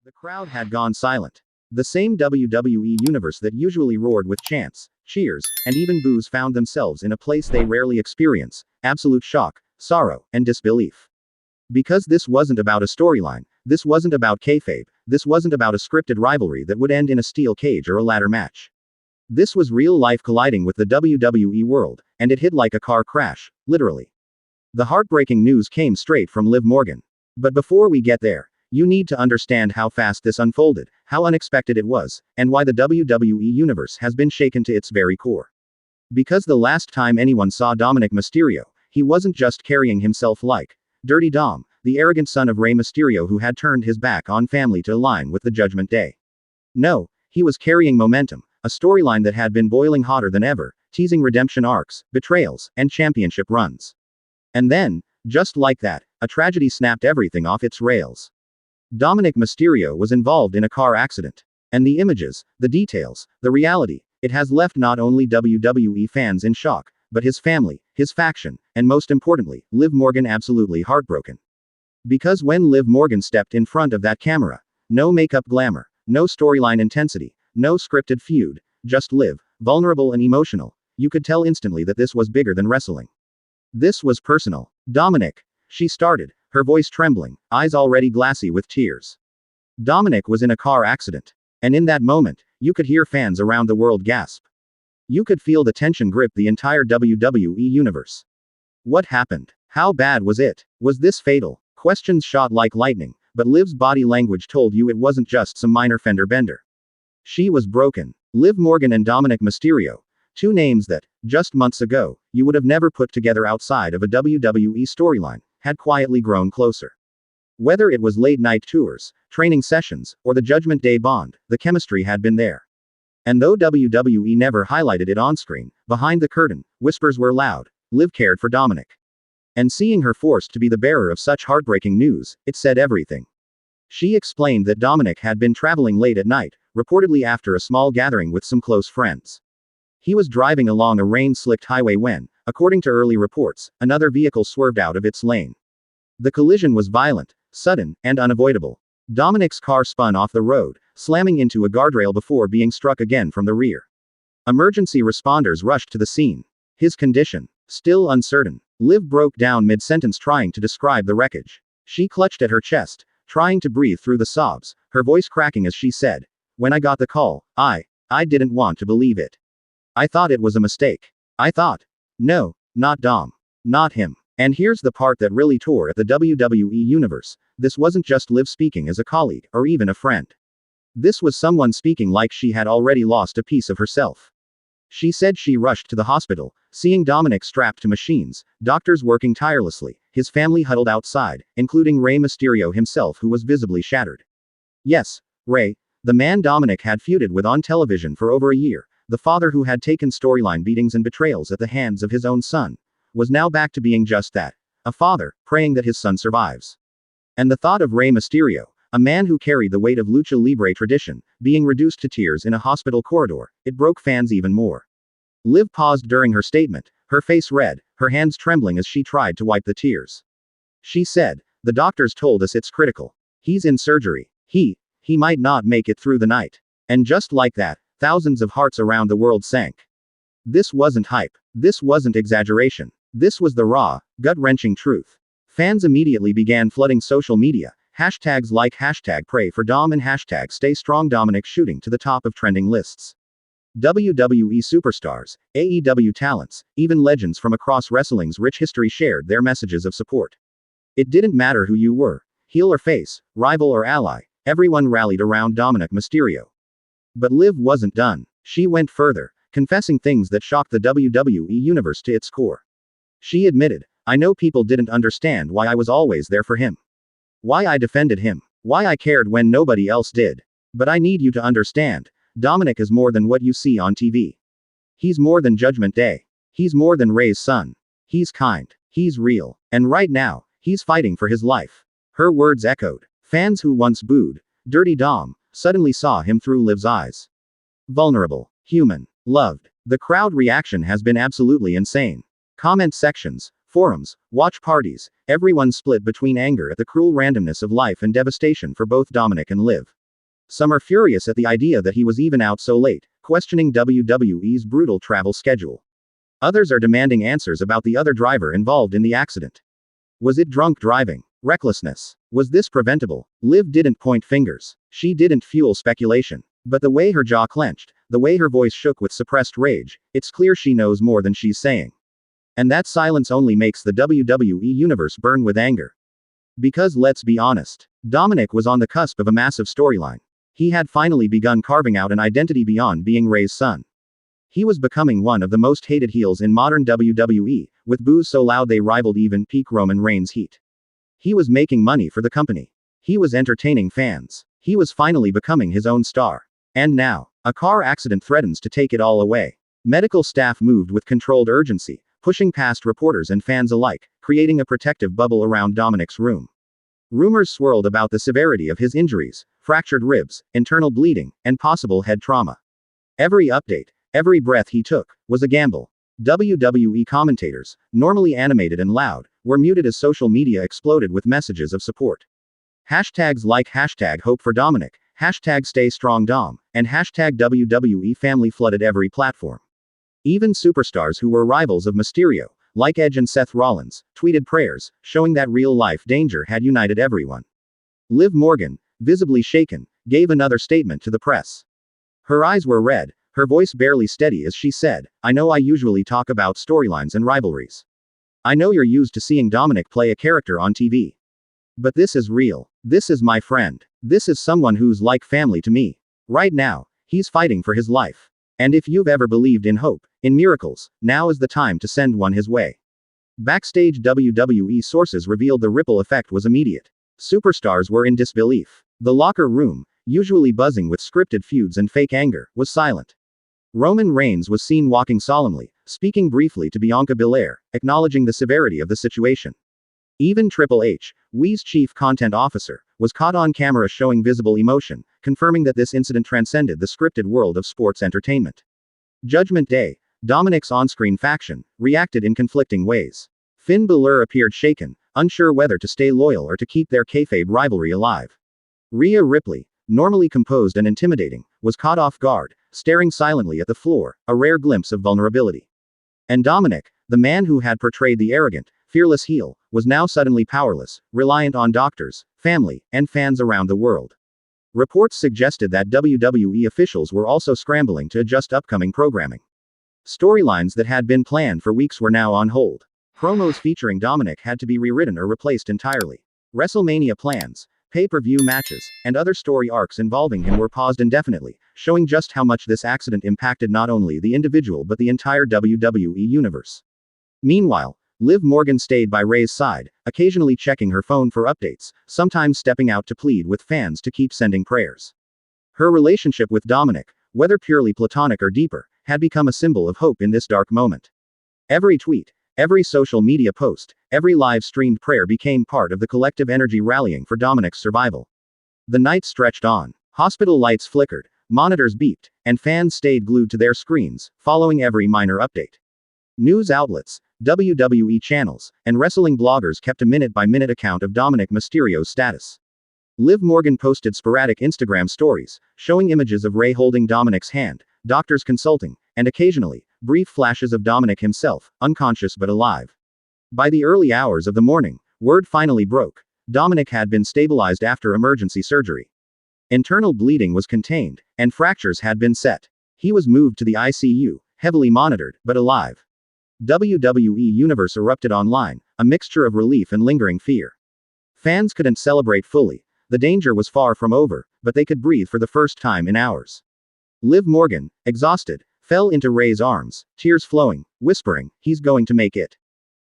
The crowd had gone silent. The same WWE Universe that usually roared with chants, cheers, and even boos found themselves in a place they rarely experience: absolute shock, sorrow, and disbelief. Because this wasn't about a storyline, this wasn't about kayfabe, this wasn't about a scripted rivalry that would end in a steel cage or a ladder match. This was real life colliding with the WWE world, and it hit like a car crash, literally. The heartbreaking news came straight from Liv Morgan. But before we get there, you need to understand how fast this unfolded, how unexpected it was, and why the WWE Universe has been shaken to its very core. Because the last time anyone saw Dominik Mysterio, he wasn't just carrying himself like Dirty Dom, the arrogant son of Rey Mysterio who had turned his back on family to align with the Judgment Day. No, he was carrying momentum, a storyline that had been boiling hotter than ever, teasing redemption arcs, betrayals, and championship runs. And then, just like that, a tragedy snapped everything off its rails. Dominik Mysterio was involved in a car accident. And the images, the details, the reality, it has left not only WWE fans in shock, but his family, his faction, and most importantly, Liv Morgan absolutely heartbroken. Because when Liv Morgan stepped in front of that camera, no makeup glamour, no storyline intensity, no scripted feud, just Liv, vulnerable and emotional, you could tell instantly that this was bigger than wrestling. This was personal. Dominik, she started, her voice trembling, eyes already glassy with tears. Dominik was in a car accident. And in that moment, you could hear fans around the world gasp. You could feel the tension grip the entire WWE Universe. What happened? How bad was it? Was this fatal? Questions shot like lightning, but Liv's body language told you it wasn't just some minor fender bender. She was broken. Liv Morgan and Dominik Mysterio, two names that, just months ago, you would have never put together outside of a WWE storyline, had quietly grown closer. Whether it was late-night tours, training sessions, or the Judgment Day bond, the chemistry had been there. And though WWE never highlighted it on-screen, behind the curtain, whispers were loud. Liv cared for Dominik. And seeing her forced to be the bearer of such heartbreaking news, it said everything. She explained that Dominik had been traveling late at night, reportedly after a small gathering with some close friends. He was driving along a rain-slicked highway when, according to early reports, another vehicle swerved out of its lane. The collision was violent, sudden, and unavoidable. Dominik's car spun off the road, slamming into a guardrail before being struck again from the rear. Emergency responders rushed to the scene. His condition, still uncertain. Liv broke down mid-sentence trying to describe the wreckage. She clutched at her chest, trying to breathe through the sobs, her voice cracking as she said, "When I got the call, I didn't want to believe it. I thought it was a mistake. I thought, no, not Dom. Not him." And here's the part that really tore at the WWE Universe. This wasn't just Liv speaking as a colleague, or even a friend. This was someone speaking like she had already lost a piece of herself. She said she rushed to the hospital, seeing Dominik strapped to machines, doctors working tirelessly, his family huddled outside, including Rey Mysterio himself who was visibly shattered. Yes, Rey, the man Dominik had feuded with on television for over a year, the father who had taken storyline beatings and betrayals at the hands of his own son, was now back to being just that, a father, praying that his son survives. And the thought of Rey Mysterio, a man who carried the weight of lucha libre tradition, being reduced to tears in a hospital corridor, it broke fans even more. Liv paused during her statement, her face red, her hands trembling as she tried to wipe the tears. She said, "The doctors told us it's critical. He's in surgery. He might not make it through the night." And just like that, thousands of hearts around the world sank. This wasn't hype. This wasn't exaggeration. This was the raw, gut-wrenching truth. Fans immediately began flooding social media, hashtags like #PrayForDom and #StayStrongDominik shooting to the top of trending lists. WWE superstars, AEW talents, even legends from across wrestling's rich history shared their messages of support. It didn't matter who you were, heel or face, rival or ally, everyone rallied around Dominik Mysterio. But Liv wasn't done. She went further, confessing things that shocked the WWE Universe to its core. She admitted, "I know people didn't understand why I was always there for him. Why I defended him. Why I cared when nobody else did. But I need you to understand, Dominik is more than what you see on TV. He's more than Judgment Day. He's more than Rey's son. He's kind. He's real. And right now, he's fighting for his life." Her words echoed. Fans who once booed Dirty Dom suddenly saw him through Liv's eyes. Vulnerable. Human. Loved. The crowd reaction has been absolutely insane. Comment sections, forums, watch parties, everyone split between anger at the cruel randomness of life and devastation for both Dominik and Liv. Some are furious at the idea that he was even out so late, questioning WWE's brutal travel schedule. Others are demanding answers about the other driver involved in the accident. Was it drunk driving? Recklessness? Was this preventable? Liv didn't point fingers. She didn't fuel speculation. But the way her jaw clenched, the way her voice shook with suppressed rage, it's clear she knows more than she's saying. And that silence only makes the WWE Universe burn with anger. Because let's be honest, Dominik was on the cusp of a massive storyline. He had finally begun carving out an identity beyond being Rey's son. He was becoming one of the most hated heels in modern WWE, with boos so loud they rivaled even peak Roman Reigns' heat. He was making money for the company. He was entertaining fans. He was finally becoming his own star. And now, a car accident threatens to take it all away. Medical staff moved with controlled urgency, pushing past reporters and fans alike, creating a protective bubble around Dominik's room. Rumors swirled about the severity of his injuries, fractured ribs, internal bleeding, and possible head trauma. Every update, every breath he took, was a gamble. WWE commentators, normally animated and loud, were muted as social media exploded with messages of support. Hashtags like #Hope for Dominik, #Stay Strong Dom, and #WWE Family flooded every platform. Even superstars who were rivals of Mysterio, like Edge and Seth Rollins, tweeted prayers, showing that real-life danger had united everyone. Liv Morgan, visibly shaken, gave another statement to the press. Her eyes were red, her voice barely steady as she said, "I know I usually talk about storylines and rivalries. I know you're used to seeing Dominik play a character on TV. But this is real. This is my friend. This is someone who's like family to me. Right now, he's fighting for his life. And if you've ever believed in hope, in miracles, now is the time to send one his way." Backstage WWE sources revealed the ripple effect was immediate. Superstars were in disbelief. The locker room, usually buzzing with scripted feuds and fake anger, was silent. Roman Reigns was seen walking solemnly, speaking briefly to Bianca Belair, acknowledging the severity of the situation. Even Triple H, WWE's chief content officer, was caught on camera showing visible emotion, confirming that this incident transcended the scripted world of sports entertainment. Judgment Day, Dominik's on-screen faction, reacted in conflicting ways. Finn Balor appeared shaken, unsure whether to stay loyal or to keep their kayfabe rivalry alive. Rhea Ripley, normally composed and intimidating, was caught off guard, staring silently at the floor, a rare glimpse of vulnerability. And Dominik, the man who had portrayed the arrogant, fearless heel, was now suddenly powerless, reliant on doctors, family, and fans around the world. Reports suggested that WWE officials were also scrambling to adjust upcoming programming. Storylines that had been planned for weeks were now on hold. Promos featuring Dominik had to be rewritten or replaced entirely. WrestleMania plans, pay-per-view matches, and other story arcs involving him were paused indefinitely, showing just how much this accident impacted not only the individual but the entire WWE universe. Meanwhile, Liv Morgan stayed by Rey's side, occasionally checking her phone for updates, sometimes stepping out to plead with fans to keep sending prayers. Her relationship with Dominik, whether purely platonic or deeper, had become a symbol of hope in this dark moment. Every tweet, every social media post, every live-streamed prayer became part of the collective energy rallying for Dominik's survival. The night stretched on. Hospital lights flickered, monitors beeped, and fans stayed glued to their screens, following every minor update. News outlets, WWE channels, and wrestling bloggers kept a minute-by-minute account of Dominik Mysterio's status. Liv Morgan posted sporadic Instagram stories, showing images of Rey holding Dominik's hand, doctors consulting, and occasionally, brief flashes of Dominik himself, unconscious but alive. By the early hours of the morning, word finally broke. Dominik had been stabilized after emergency surgery. Internal bleeding was contained, and fractures had been set. He was moved to the ICU, heavily monitored, but alive. WWE Universe erupted online, a mixture of relief and lingering fear. Fans couldn't celebrate fully. The danger was far from over, but they could breathe for the first time in hours. Liv Morgan, exhausted, fell into Rey's arms, tears flowing, whispering, "He's going to make it.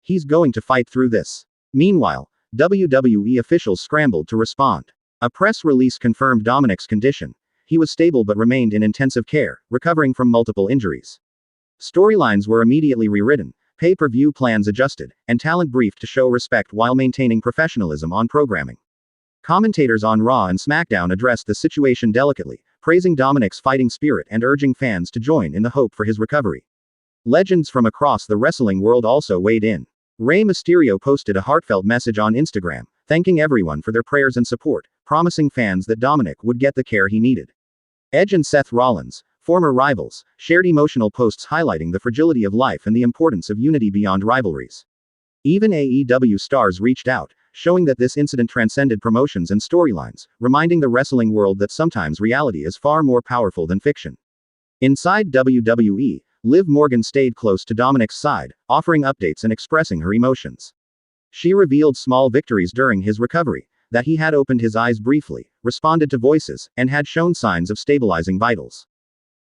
He's going to fight through this." Meanwhile, WWE officials scrambled to respond. A press release confirmed Dominik's condition. He was stable but remained in intensive care, recovering from multiple injuries. Storylines were immediately rewritten, pay-per-view plans adjusted, and talent briefed to show respect while maintaining professionalism on programming. Commentators on Raw and SmackDown addressed the situation delicately, praising Dominik's fighting spirit and urging fans to join in the hope for his recovery. Legends from across the wrestling world also weighed in. Rey Mysterio posted a heartfelt message on Instagram, thanking everyone for their prayers and support, promising fans that Dominik would get the care he needed. Edge and Seth Rollins, former rivals, shared emotional posts highlighting the fragility of life and the importance of unity beyond rivalries. Even AEW stars reached out, showing that this incident transcended promotions and storylines, reminding the wrestling world that sometimes reality is far more powerful than fiction. Inside WWE, Liv Morgan stayed close to Dominik's side, offering updates and expressing her emotions. She revealed small victories during his recovery, that he had opened his eyes briefly, responded to voices, and had shown signs of stabilizing vitals.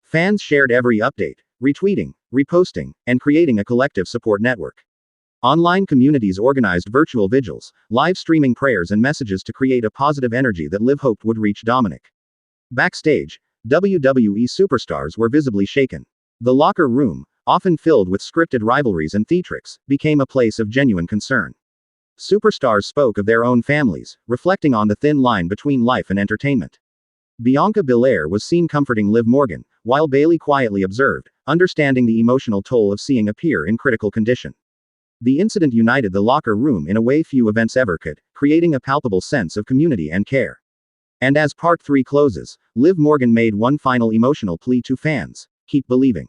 Fans shared every update, retweeting, reposting, and creating a collective support network. Online communities organized virtual vigils, live streaming prayers and messages to create a positive energy that Liv hoped would reach Dominik. Backstage, WWE superstars were visibly shaken. The locker room, often filled with scripted rivalries and theatrics, became a place of genuine concern. Superstars spoke of their own families, reflecting on the thin line between life and entertainment. Bianca Belair was seen comforting Liv Morgan, while Bayley quietly observed, understanding the emotional toll of seeing a peer in critical condition. The incident united the locker room in a way few events ever could, creating a palpable sense of community and care. And as Part 3 closes, Liv Morgan made one final emotional plea to fans: keep believing.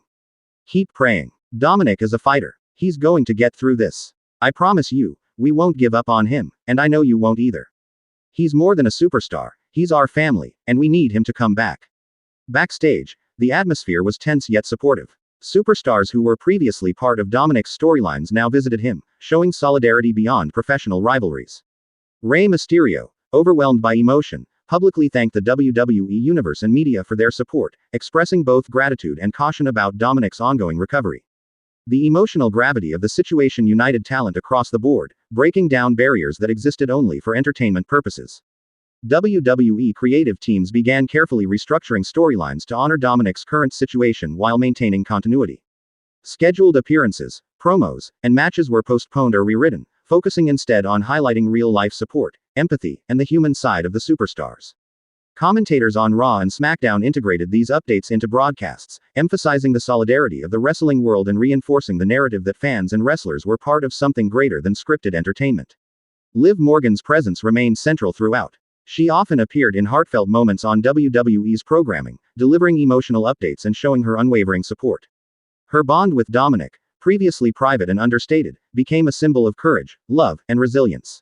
Keep praying. Dominik is a fighter. He's going to get through this. I promise you, we won't give up on him, and I know you won't either. He's more than a superstar, he's our family, and we need him to come back. Backstage, the atmosphere was tense yet supportive. Superstars who were previously part of Dominik's storylines now visited him, showing solidarity beyond professional rivalries. Rey Mysterio, overwhelmed by emotion, publicly thanked the WWE Universe and media for their support, expressing both gratitude and caution about Dominik's ongoing recovery. The emotional gravity of the situation united talent across the board, breaking down barriers that existed only for entertainment purposes. WWE creative teams began carefully restructuring storylines to honor Dominik's current situation while maintaining continuity. Scheduled appearances, promos, and matches were postponed or rewritten, focusing instead on highlighting real-life support, empathy, and the human side of the superstars. Commentators on Raw and SmackDown integrated these updates into broadcasts, emphasizing the solidarity of the wrestling world and reinforcing the narrative that fans and wrestlers were part of something greater than scripted entertainment. Liv Morgan's presence remained central throughout. She often appeared in heartfelt moments on WWE's programming, delivering emotional updates and showing her unwavering support. Her bond with Dominik, previously private and understated, became a symbol of courage, love, and resilience.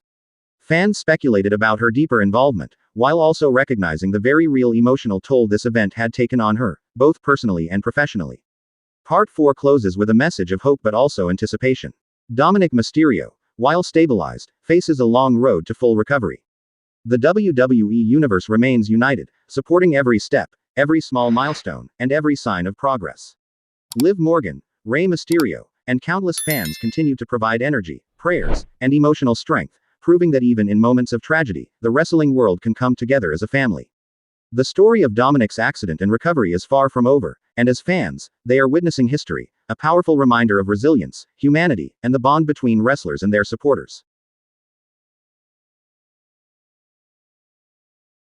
Fans speculated about her deeper involvement, while also recognizing the very real emotional toll this event had taken on her, both personally and professionally. Part 4 closes with a message of hope but also anticipation. Dominik Mysterio, while stabilized, faces a long road to full recovery. The WWE Universe remains united, supporting every step, every small milestone, and every sign of progress. Liv Morgan, Rey Mysterio, and countless fans continue to provide energy, prayers, and emotional strength, proving that even in moments of tragedy, the wrestling world can come together as a family. The story of Dominik's accident and recovery is far from over, and as fans, they are witnessing history, a powerful reminder of resilience, humanity, and the bond between wrestlers and their supporters.